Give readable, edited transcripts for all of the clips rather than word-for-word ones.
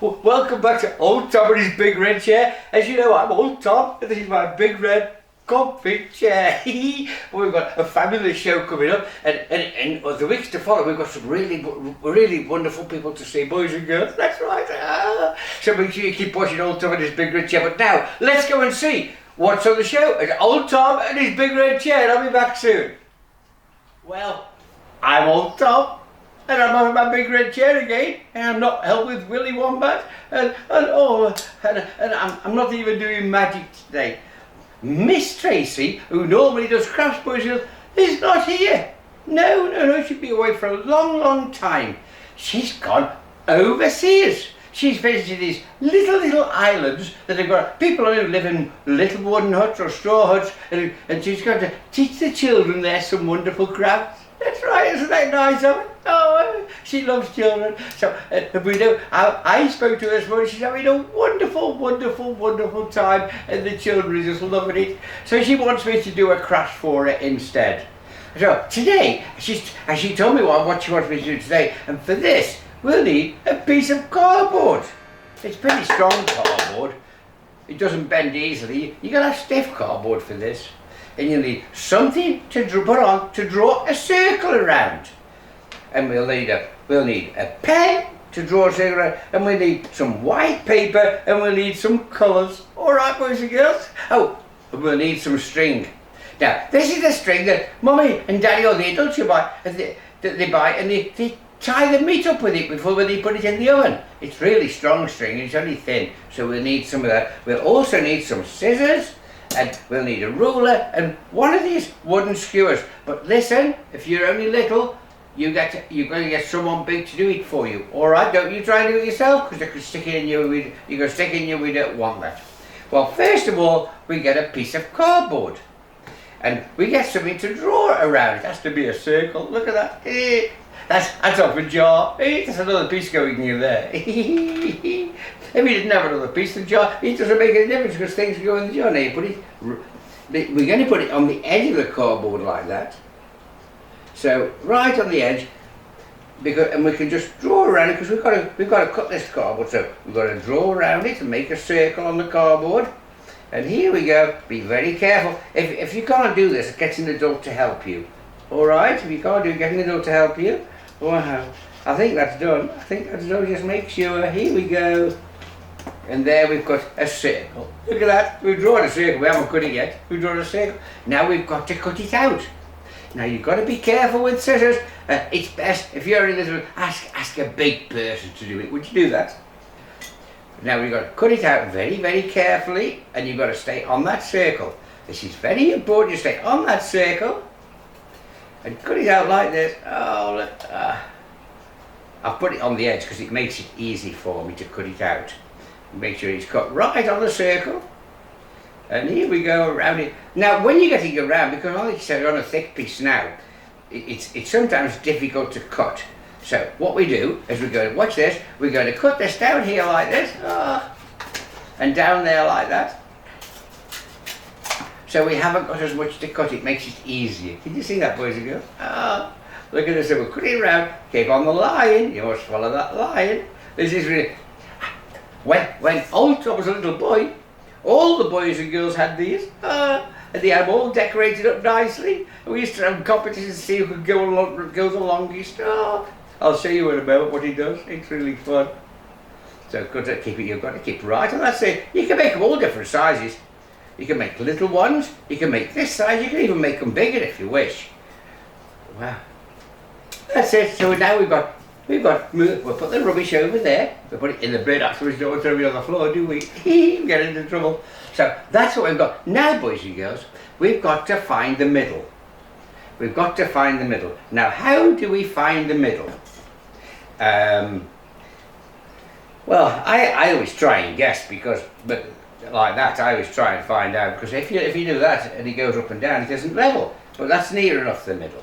Welcome back to Old Tom and his big red chair. As you know, I'm Old Tom, and this is my big red comfy chair. We've got a fabulous show coming up, and the weeks to follow, we've got some really wonderful people to see, boys and girls. That's right. So make sure you keep watching Old Tom and his big red chair. But now, let's go and see what's on the show. It's Old Tom and his big red chair. I'll be back soon. Well, I'm Old Tom. And I'm on my big red chair again, and I'm not held with Willy Wombat, and I'm not even doing magic today. Miss Tracy, who normally does crafts, boys, is not here. No, she'll be away for a long time. She's gone overseas. She's visited these little islands that have got people who live in little wooden huts or straw huts, and she's going to teach the children there some wonderful crafts. That's right, isn't that nice of her? Oh, she loves children. So we know. I spoke to her this morning. She's having a wonderful time, and the children are just loving it. So she wants me to do a craft for her instead. So today, she told me what she wants me to do today, and for this, we'll need a piece of cardboard. It's pretty strong cardboard. It doesn't bend easily. You're gonna have stiff cardboard for this. And you'll need something to put on to draw a circle around. And we'll need a pen to draw a circle around, and we'll need some white paper, and we'll need some colours. Alright, boys and girls? Oh, and we'll need some string. Now, this is the string that Mummy and Daddy or the adults buy, and they tie the meat up with it before they put it in the oven. It's really strong string, and it's only thin, so we'll need some of that. We'll also need some scissors, and we'll need a ruler and one of these wooden skewers. But listen, if you're only little, you're going to get someone big to do it for you. All right, don't you try and do it yourself, because they could stick it in you. You can stick it in you. We don't want that. Well, first of all, we get a piece of cardboard, and we get something to draw around. It has to be a circle. Look at that. That's off a jar. There's another piece going in there. If we didn't have another piece of the jar, it doesn't make any difference because things go in the jar. Now we're going to put it on the edge of the cardboard like that. So right on the edge, and we can just draw around it because we've got to cut this cardboard. So we've got to draw around it and make a circle on the cardboard. And here we go. Be very careful. If you can't do this, get an adult to help you. All right. If you can't do it, get an adult to help you. Wow. I think that's done. Just make sure. Here we go. And there we've got a circle. Look at that. We've drawn a circle. We haven't cut it yet. We've drawn a circle. Now we've got to cut it out. Now you've got to be careful with scissors. It's best if you're a little. Ask a big person to do it. Would you do that? Now we've got to cut it out very carefully, and you've got to stay on that circle. This is very important. You stay on that circle and cut it out like this. Oh, look. I've put it on the edge because it makes it easy for me to cut it out. Make sure it's cut right on the circle. And here we go around it. Now when you're getting around, because like you said, on a thick piece now, it's sometimes difficult to cut. So what we do is we're going to, watch this, we're going to cut this down here like this, and down there like that. So we haven't got as much to cut, it makes it easier. Can you see that, boys and girls? Look at this, so we're cutting around, keep on the line, you must follow that line. This is really, when Old Tom was a little boy, all the boys and girls had these, and they had them all decorated up nicely. And we used to have competitions to see who could go the longest. I'll show you in a moment what he does, it's really fun. So you've got to keep right on that side. You can make them all different sizes. You can make little ones, you can make this size, you can even make them bigger if you wish. Wow. That's it. So now we'll put the rubbish over there. We'll put it in the bin afterwards. Don't want to throw it on the floor, do we? We get into trouble. So that's what we've got. Now, boys and girls, we've got to find the middle. We've got to find the middle. Now, how do we find the middle? Well, I always try and guess but like that, I always try and find out, because if you do that and it goes up and down, it isn't level. But that's near enough the middle.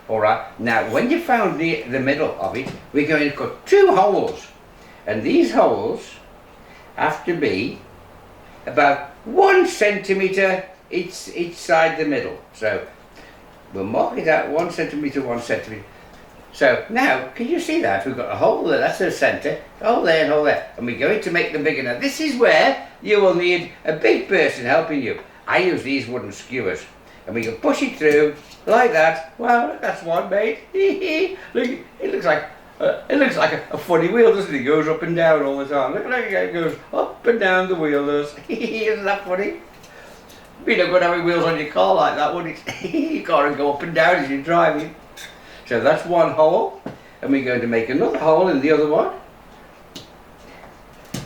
Alright, now when you found the middle of it, we're going to cut 2 holes. And these holes have to be about 1 centimetre each side the middle. So we'll mark it out 1 centimetre, 1 centimetre. So now, can you see that? We've got a hole there, that's the centre, a hole there and a hole there. And we're going to make them bigger. Now this is where you will need a big person helping you. I use these wooden skewers. And we can push it through like that. Wow, that's one made. Look, it looks like a funny wheel, doesn't it? It goes up and down all the time. Look like it goes up and down the wheel does. Isn't that funny? Be no good having wheels on your car like that, would it? You can't go up and down as you're driving. So that's one hole, and we're going to make another hole in the other one.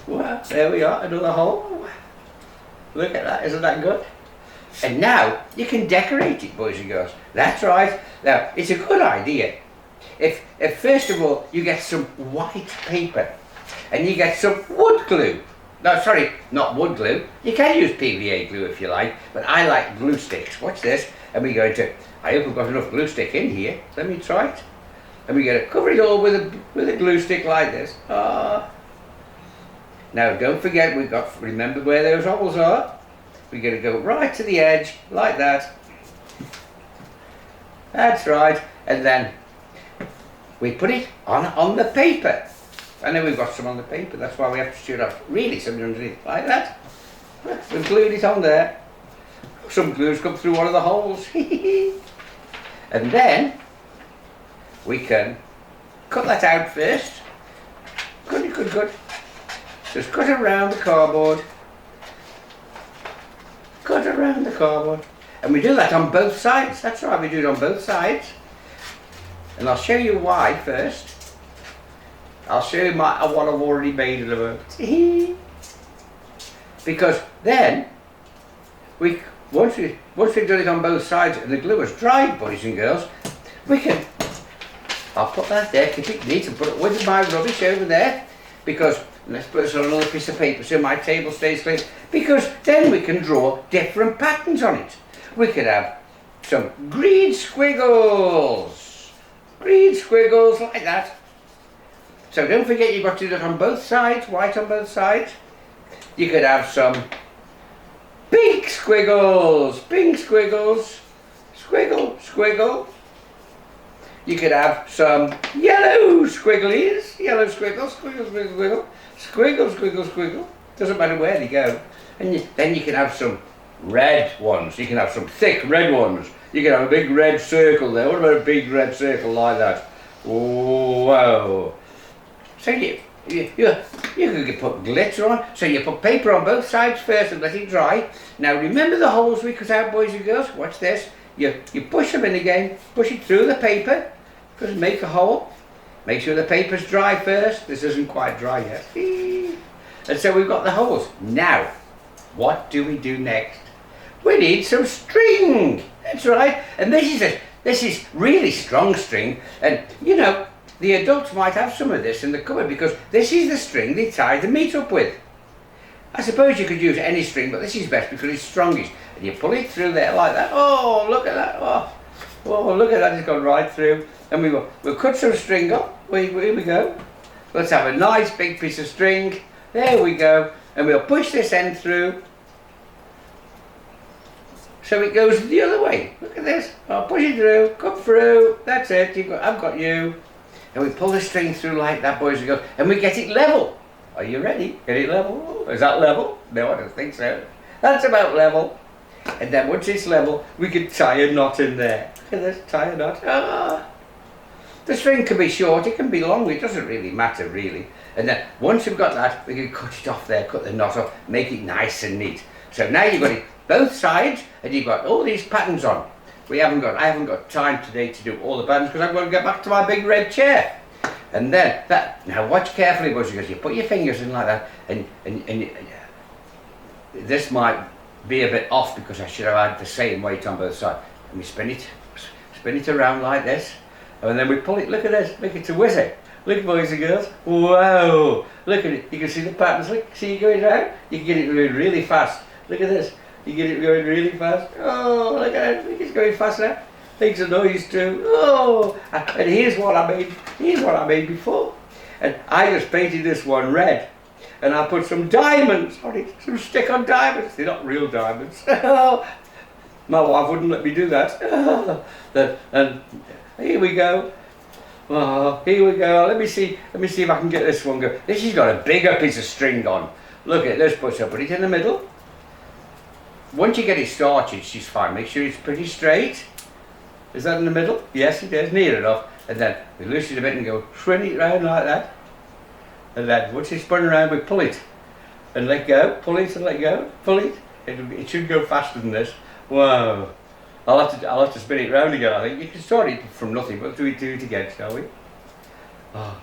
Well, there we are, another hole. Look at that, isn't that good? And now you can decorate it, boys and girls. That's right. Now it's a good idea. If first of all you get some white paper and you get some wood glue. No, sorry, not wood glue. You can use PVA glue if you like, but I like glue sticks. Watch this, and we're going to. I hope we've got enough glue stick in here. Let me try it. And we're going to cover it all with a glue stick like this. Now don't forget remember where those holes are. We're going to go right to the edge like that. That's right, and then we put it on the paper. I know we've got some on the paper, that's why we have to shoot off really something underneath like that. We've glued it on there. Some glue's come through one of the holes. And then we can cut that out first. Good. Just cut around the cardboard. Cut around the cardboard. And we do that on both sides. That's right, we do it on both sides. And I'll show you why first. I'll show you what I've already made in a moment. Because then, once we've done it on both sides and the glue has dried, boys and girls, I'll put that there, keep it neat, and put it with my rubbish over there. Because, let's put this on another piece of paper so my table stays clean. Because then we can draw different patterns on it. We could have some green squiggles. Green squiggles like that. So don't forget you've got to do that on both sides, white on both sides. You could have some pink squiggles, squiggle. You could have some yellow squigglies, yellow squiggles, squiggle. Doesn't matter where they go. And then you can have some red ones. You can have some thick red ones. You can have a big red circle there. What about a big red circle like that? Whoa. So you can put glitter on. So you put paper on both sides first and let it dry. Now remember the holes we cut out, boys and girls? Watch this. You push them in again. Push it through the paper. Just make a hole. Make sure the paper's dry first. This isn't quite dry yet. And so we've got the holes. Now, what do we do next? We need some string. That's right. And this is really strong string. And you know, the adults might have some of this in the cupboard because this is the string they tie the meat up with. I suppose you could use any string, but this is best because it's strongest. And you pull it through there like that. Oh, look at that. Oh, look at that. It's gone right through. And we'll cut some string up. Here we go. Let's have a nice big piece of string. There we go. And we'll push this end through. So it goes the other way. Look at this. I'll push it through, cut through. That's it. I've got you. And we pull the string through like that, boys and girls. And we get it level. Are you ready? Get it level? Is that level? No, I don't think so. That's about level. And then once it's level, we can tie a knot in there. Look at this. Tie a knot. The string can be short. It can be long. It doesn't really matter, really. And then once we've got that, we can cut it off there, cut the knot off, make it nice and neat. So now you've got it both sides, and you've got all these patterns on. I haven't got time today to do all the patterns because I'm going to get back to my big red chair. And then now watch carefully, boys, because you put your fingers in like that, and this might be a bit off because I should have had the same weight on both sides. And we spin it around like this, and then we pull it. Look at this, make it a whizzer. Look, boys and girls. Whoa! Look at it. You can see the patterns. Look, see it going around. You can get it going really fast. Look at this. You get it going really fast. Oh, look at it. Look, it's going fast now. Makes a noise too. Oh! And here's what I made. Here's what I made before. And I just painted this one red. And I put some diamonds on it. Some stick-on diamonds. They're not real diamonds. My wife wouldn't let me do that. And here we go. Oh, here we go. Let me see if I can get this one go. This has got a bigger piece of string on. Look at this, put it in the middle. Once you get it started, she's fine. Make sure it's pretty straight. Is that in the middle? Yes, it is, near enough. And then we loosen it a bit and go spin it round like that. And then once it's spun around, we pull it and let go. Pull it and let go. Pull it. It should go faster than this. Wow. I'll have to spin it round again. I think you can start it from nothing, but do it again, shall we? Oh,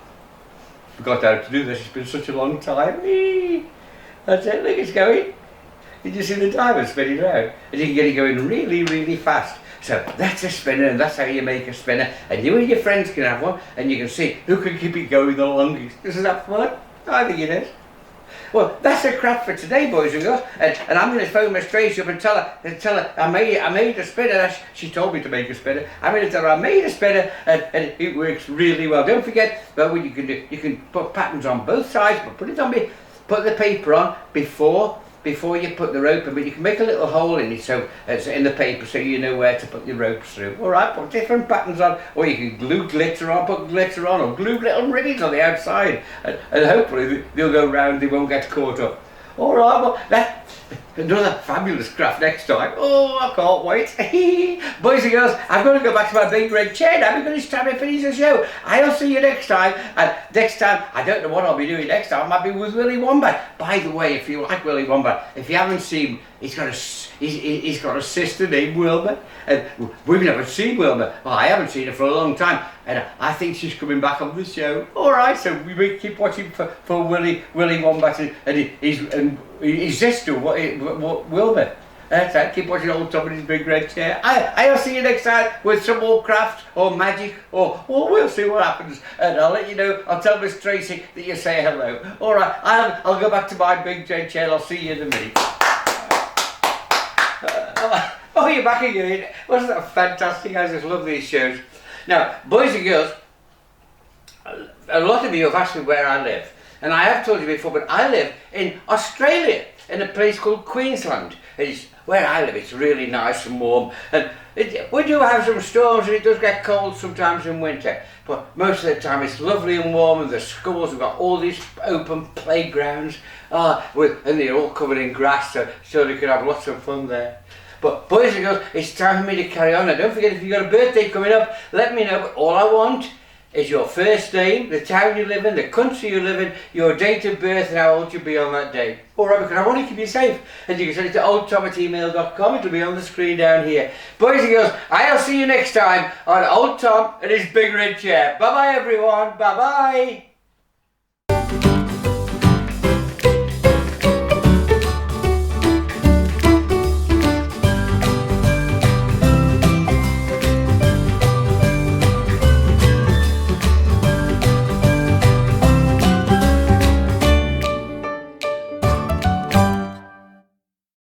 forgot how to do this. It's been such a long time. Whee! That's it. Look, it's going. You just see the diamond spinning round, and you can get it going really, really fast. So that's a spinner, and that's how you make a spinner. And you and your friends can have one, and you can see who can keep it going the longest. Isn't that fun? I think it is. Well, that's a craft for today, boys and girls. And I'm going to phone Miss Tracy up and tell her I made a spinner. She told me to make a spinner. I'm going to tell her I made a spinner, and it works really well. Don't forget, well, what you can do, you can put patterns on both sides, but put the paper on before you put the rope in, but you can make a little hole in it so it's in the paper so you know where to put your ropes through. Alright, put different patterns on, or you can glue glitter on, put glitter on, or glue little ribbons on the outside, and hopefully they'll go round, they won't get caught up. Alright, well, that's another fabulous craft next time. Oh, I can't wait. Boys and girls, I'm going to go back to my big red chair now because it's time to finish the show. I'll see you next time. And next time, I don't know what I'll be doing next time. I might be with Willy Wombat. By the way, if you like Willy Wombat, if you haven't seen, he's got a sister named Wilma. And we've never seen Wilma. Well, I haven't seen her for a long time. And I think she's coming back on the show. Alright, so we keep watching for Willy Wombat and his sister, Wilma. That's right, keep watching Old Tom in his big red chair. I'll see you next time with some more craft or magic or we'll see what happens. And I'll let you know, I'll tell Miss Tracy that you say hello. Alright, I'll go back to my big red chair. I'll see you in a minute. Oh, you're back again. Wasn't that fantastic? I just love these shows. Now, boys and girls, a lot of you have asked me where I live. And I have told you before, but I live in Australia, in a place called Queensland. It's where I live, it's really nice and warm. And we do have some storms and it does get cold sometimes in winter. But most of the time it's lovely and warm, and the schools have got all these open playgrounds. And they're all covered in grass, so they can have lots of fun there. But boys and girls, it's time for me to carry on. Now don't forget, if you've got a birthday coming up, let me know. But all I want is your first name, the town you live in, the country you live in, your date of birth and how old you'll be on that day. Alright, because I want to keep you safe. And you can send it to oldtom@email.com. It'll be on the screen down here. Boys and girls, I'll see you next time on Old Tom and his big red chair. Bye bye everyone. Bye bye.